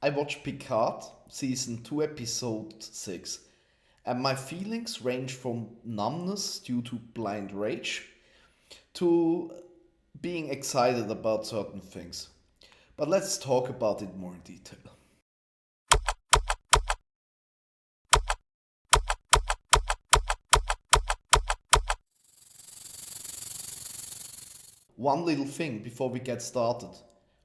I watched Picard, season 2, episode 6, and my feelings range from numbness due to blind rage to being excited about certain things. But let's talk about it more in detail. One little thing before we get started.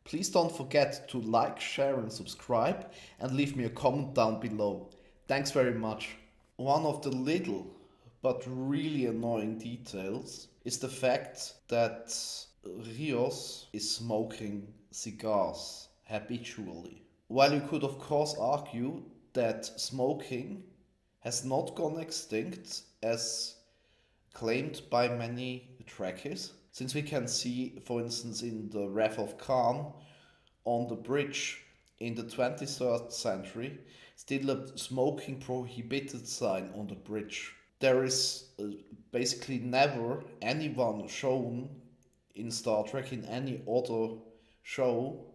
Please don't forget to like, share, and subscribe, and leave me a comment down below. Thanks very much. One of the little but really annoying details is the fact that Rios is smoking cigars habitually. While you could, of course, argue that smoking has not gone extinct as claimed by many Trekkies, since we can see, for instance, in the Wrath of Khan on the bridge in the 23rd century, still a smoking prohibited sign on the bridge. There is basically never anyone shown in Star Trek in any other show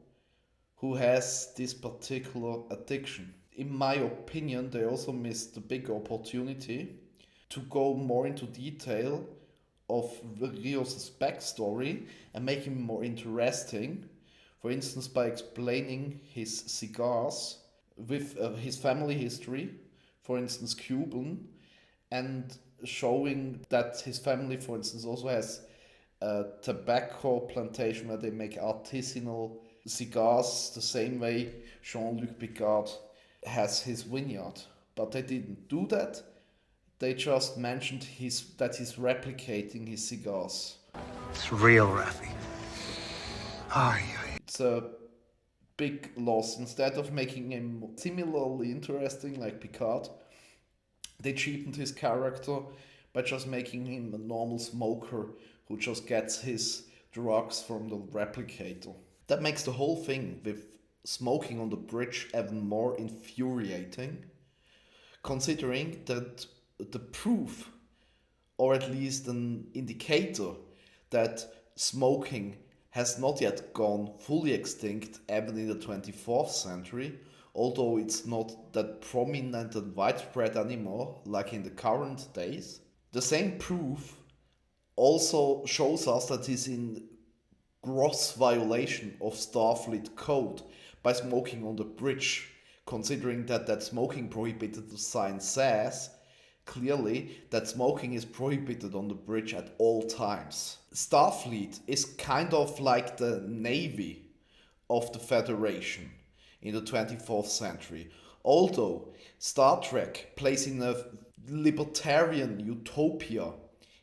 who has this particular addiction. In my opinion, they also missed the big opportunity to go more into detail of Rios' backstory and make him more interesting. For instance, by explaining his cigars with his family history, for instance, Cuban, and showing that his family, for instance, also has a tobacco plantation where they make artisanal cigars the same way Jean-Luc Picard has his vineyard. But they didn't do that. They just mentioned that he's replicating his cigars. It's real, Rafi. It's a big loss. Instead of making him similarly interesting like Picard, they cheapened his character by just making him a normal smoker who just gets his drugs from the replicator. That makes the whole thing with smoking on the bridge even more infuriating, considering that the proof, or at least an indicator, that smoking has not yet gone fully extinct even in the 24th century, although it's not that prominent and widespread anymore like in the current days. The same proof also shows us that he's in gross violation of Starfleet code by smoking on the bridge, considering that smoking prohibited sign says clearly that smoking is prohibited on the bridge at all times. Starfleet is kind of like the Navy of the Federation in the 24th century. Although Star Trek plays in a libertarian utopia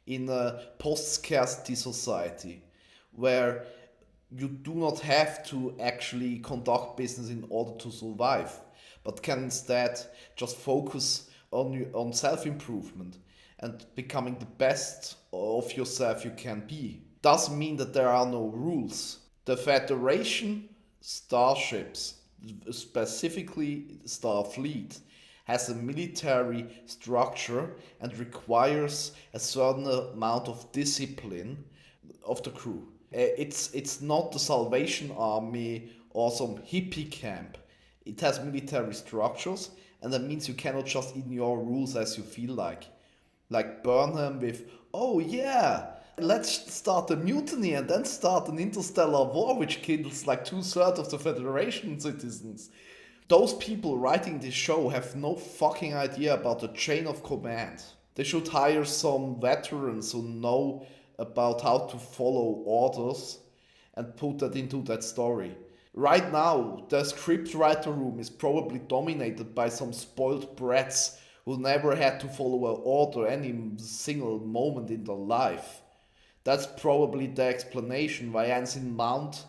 in a post-scarcity society where you do not have to actually conduct business in order to survive, but can instead just focus on self-improvement and becoming the best of yourself you can be. Doesn't mean that there are no rules. The Federation starships, specifically Starfleet, has a military structure and requires a certain amount of discipline of the crew. It's not the Salvation Army or some hippie camp. It has military structures, and that means you cannot just ignore rules as you feel like. Like Burnham with, oh yeah, let's start a mutiny and then start an interstellar war which kills like 2/3 of the Federation citizens. Those people writing this show have no fucking idea about the chain of command. They should hire some veterans who know about how to follow orders and put that into that story. Right now, the scriptwriter room is probably dominated by some spoiled brats who never had to follow an order any single moment in their life. That's probably the explanation why Ensign Mount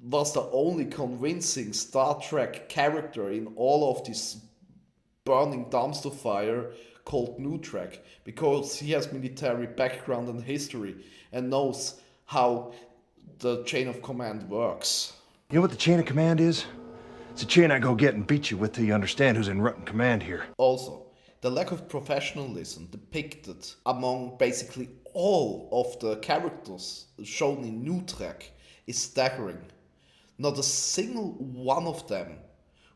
was the only convincing Star Trek character in all of this burning dumpster fire called New Trek, because he has military background and history and knows how the chain of command works. You know what the chain of command is? It's a chain I go get and beat you with till you understand who's in rotten command here. Also, the lack of professionalism depicted among basically all of the characters shown in New Trek is staggering. Not a single one of them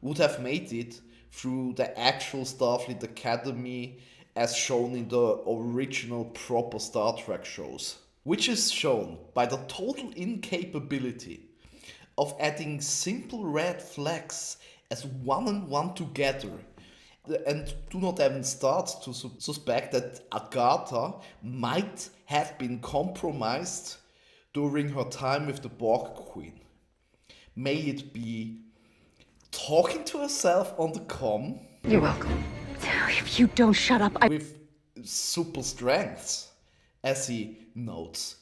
would have made it through the actual Starfleet Academy as shown in the original proper Star Trek shows. Which is shown by the total incapability of adding simple red flags as one and one together, and do not even start to suspect that Agatha might have been compromised during her time with the Borg Queen. May it be talking to herself on the comm. You're welcome. If you don't shut up, with super strength, as he notes.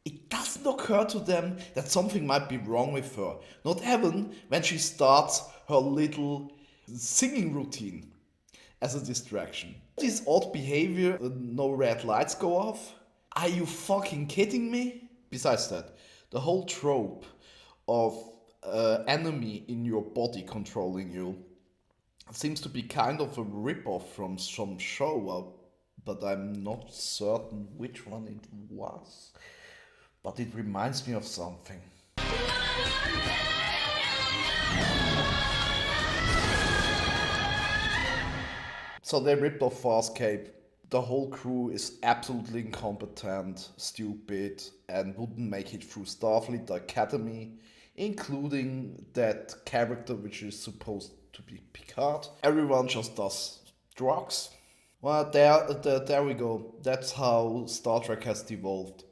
It doesn't occur to them that something might be wrong with her, not even when she starts her little singing routine as a distraction. This odd behavior, no red lights go off. Are you fucking kidding me? Besides that, the whole trope of enemy in your body controlling you seems to be kind of a rip-off from some show, but I'm not certain which one it was. But it reminds me of something. So they ripped off Farscape. The whole crew is absolutely incompetent, stupid, and wouldn't make it through Starfleet Academy, including that character which is supposed to be Picard. Everyone just does drugs. Well, there we go. That's how Star Trek has devolved.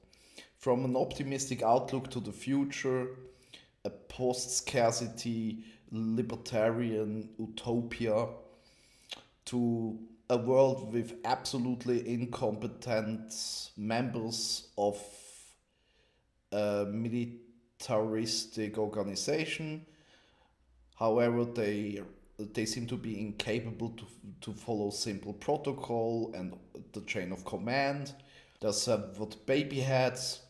From an optimistic outlook to the future, a post-scarcity libertarian utopia, to a world with absolutely incompetent members of a militaristic organization. However, they seem to be incapable to follow simple protocol and the chain of command. They're served baby heads,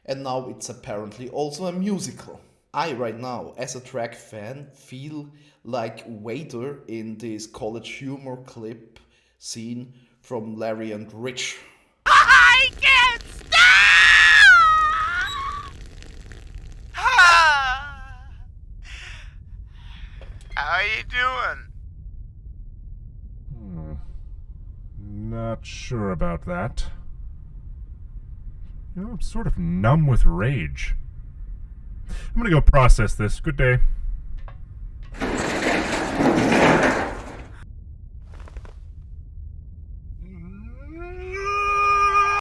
and now it's apparently also a musical. I right now, as a Trek fan, feel like Vader in this college humor clip scene from Larry and Rich. I can't stop! How are you doing? Not sure about that. You know, I'm sort of numb with rage. I'm gonna go process this. Good day.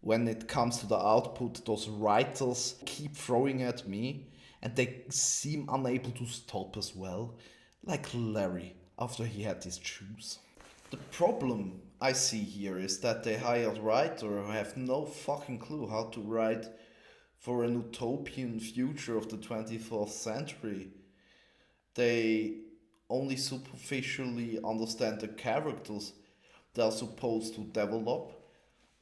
When it comes to the output, those writers keep throwing at me, and they seem unable to stop as well, like Larry after he had his juice. The problem I see here is that they hired writers who have no fucking clue how to write for an utopian future of the 21st century. They only superficially understand the characters they are supposed to develop,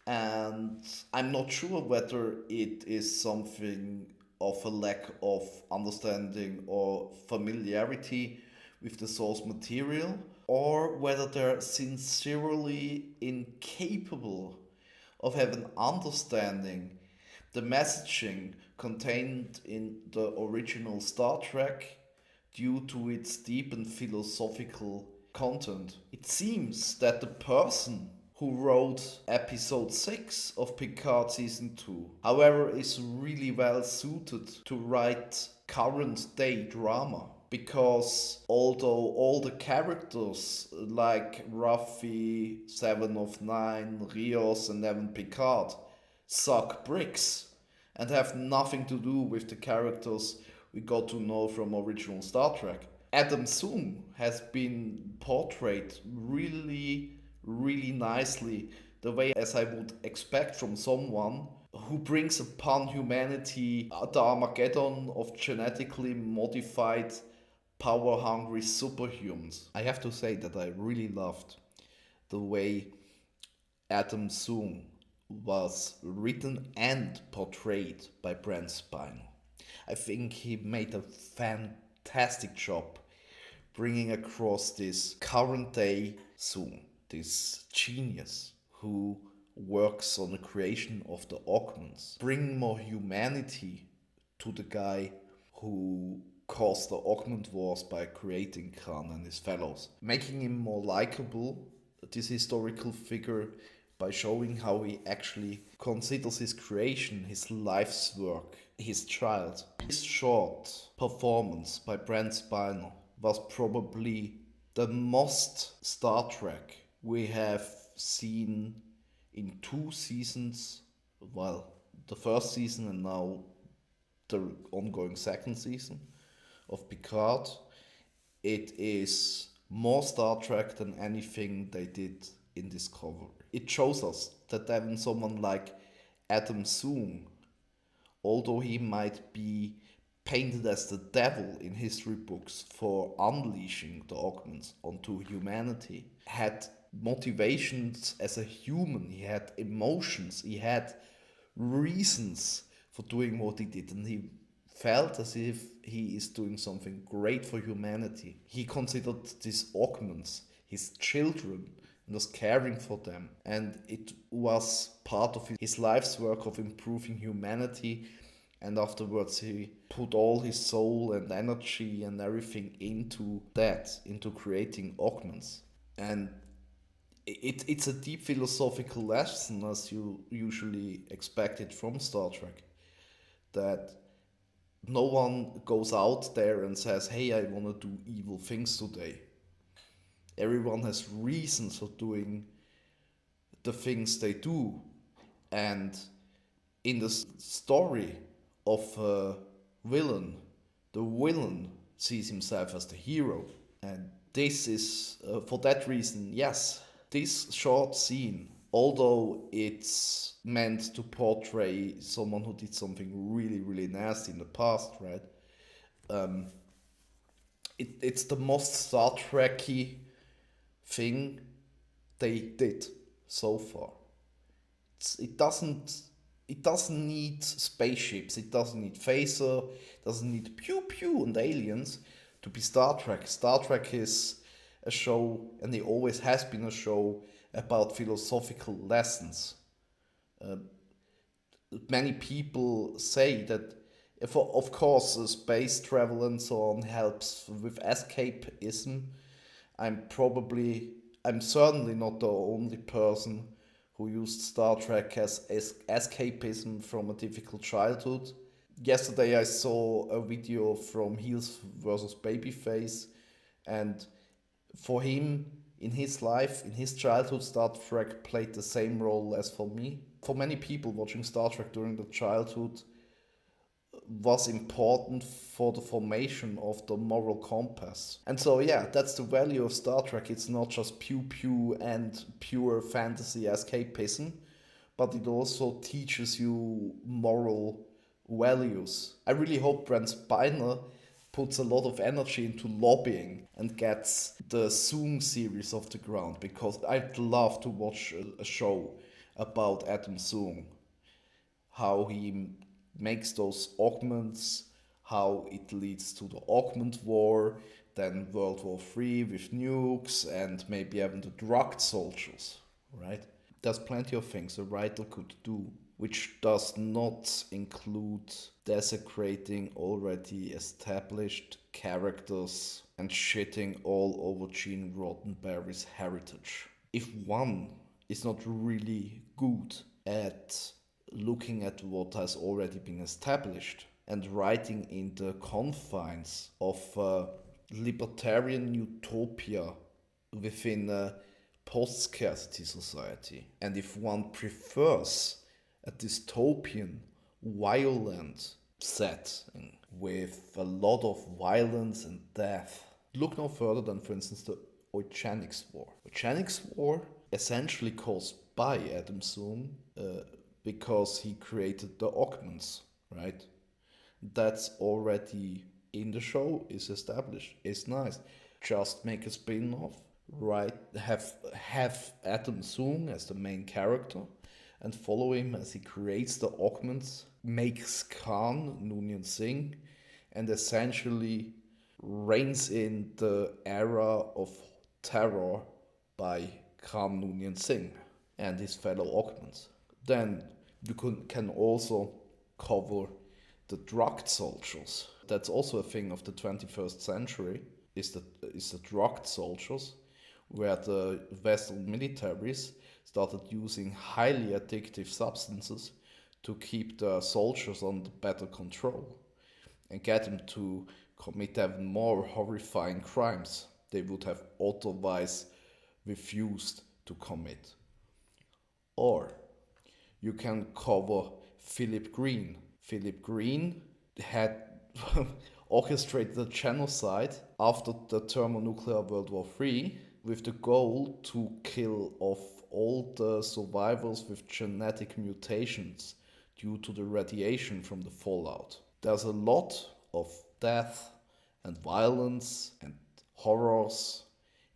and I'm not sure whether it is something of a lack of understanding or familiarity with the source material, or whether they're sincerely incapable of having understanding the messaging contained in the original Star Trek due to its deep and philosophical content. It seems that the person who wrote episode 6 of Picard season 2, however, is really well suited to write current day drama. Because although all the characters like Ruffy, 7 of 9, Rios and even Picard suck bricks and have nothing to do with the characters we got to know from original Star Trek, Adam Zoom has been portrayed really nicely, the way as I would expect from someone who brings upon humanity the Armageddon of genetically modified power-hungry superhumans. I have to say that I really loved the way Adam Zoom was written and portrayed by Brent Spiner. I think he made a fantastic job bringing across this current day Zoom, this genius who works on the creation of the augments, bring more humanity to the guy who caused the Augment Wars by creating Khan and his fellows, making him more likable, this historical figure, by showing how he actually considers his creation, his life's work, his child. This short performance by Brent Spiner was probably the most Star Trek we have seen in 2 seasons, well, the first season and now the ongoing second season of Picard. It is more Star Trek than anything they did in Discovery. It shows us that even someone like Adam Zoom, although he might be painted as the devil in history books for unleashing the augments onto humanity, had motivations as a human, he had emotions, he had reasons for doing what he did, and he felt as if he is doing something great for humanity. He considered these augments his children and was caring for them, and it was part of his life's work of improving humanity. And afterwards he put all his soul and energy and everything into that, into creating augments. And it's a deep philosophical lesson, as you usually expect it from Star Trek, that no one goes out there and says, hey, I want to do evil things today. Everyone has reasons for doing the things they do. And in the story of a villain, the villain sees himself as the hero. And this is, for that reason, yes, this short scene, although it's meant to portray someone who did something really, really nasty in the past, right? It's the most Star Trek-y thing they did so far. It doesn't need spaceships, it doesn't need phaser, it doesn't need pew pew and aliens to be Star Trek. Star Trek is a show, and it always has been a show, about philosophical lessons. Many people say that, of course, space travel and so on helps with escapism. I'm certainly not the only person who used Star Trek as escapism from a difficult childhood. Yesterday I saw a video from Heels versus Babyface, and for him, in his life, in his childhood, Star Trek played the same role as for me. For many people, watching Star Trek during their childhood was important for the formation of the moral compass. And so yeah, that's the value of Star Trek. It's not just pew pew and pure fantasy escapism, but it also teaches you moral values. I really hope Brent Spiner puts a lot of energy into lobbying and gets the Zoom series off the ground, because I'd love to watch a show about Adam Zoom, how he makes those augments, how it leads to the Augment War, then World War III with nukes, and maybe even the drugged soldiers, right? There's plenty of things a writer could do, which does not include desecrating already established characters and shitting all over Gene Roddenberry's heritage. If one is not really good at looking at what has already been established and writing in the confines of a libertarian utopia within a post-scarcity society, and if one prefers a dystopian, violent setting with a lot of violence and death, look no further than, for instance, the Eugenics War. Eugenics War, essentially caused by Adam Zoom, because he created the augments, right? That's already in the show, is established, it's nice. Just make a spin-off, right? Have Adam Zoom as the main character and follow him as he creates the augments, makes Khan Noonien Singh, and essentially reigns in the era of terror by Khan Noonien Singh and his fellow augments. Then you can also cover the drugged soldiers, that's also a thing of the 21st century, is the drugged soldiers, where the Western militaries started using highly addictive substances to keep the soldiers under better control and get them to commit even more horrifying crimes they would have otherwise refused to commit. Or you can cover Philip Green. Philip Green had orchestrated a genocide after the thermonuclear World War III with the goal to kill off all the survivors with genetic mutations due to the radiation from the fallout. There's a lot of death and violence and horrors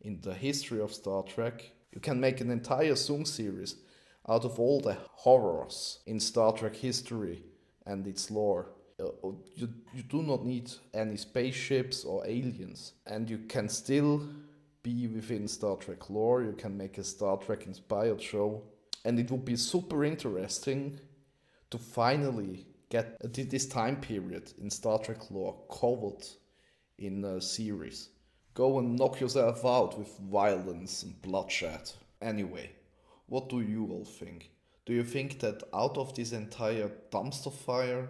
in the history of Star Trek. You can make an entire Zoom series out of all the horrors in Star Trek history and its lore. You do not need any spaceships or aliens, and you can still be within Star Trek lore. You can make a Star Trek inspired show, and it would be super interesting to finally get this time period in Star Trek lore covered in a series. Go and knock yourself out with violence and bloodshed. Anyway, what do you all think? Do you think that out of this entire dumpster fire,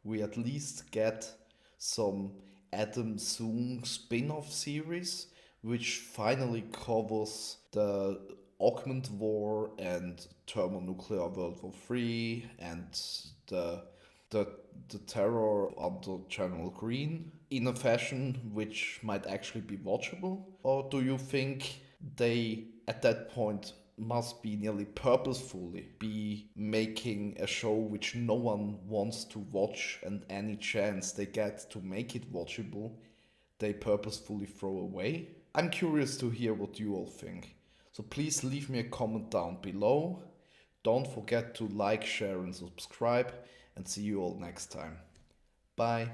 we at least get some Adam Zoom spin-off series, which finally covers the Augment War and Thermonuclear World War III and the terror under General Green in a fashion which might actually be watchable? Or do you think they, at that point, must be nearly purposefully be making a show which no one wants to watch, and any chance they get to make it watchable, they purposefully throw away? I'm curious to hear what you all think. So please leave me a comment down below. Don't forget to like, share and subscribe, and see you all next time. Bye.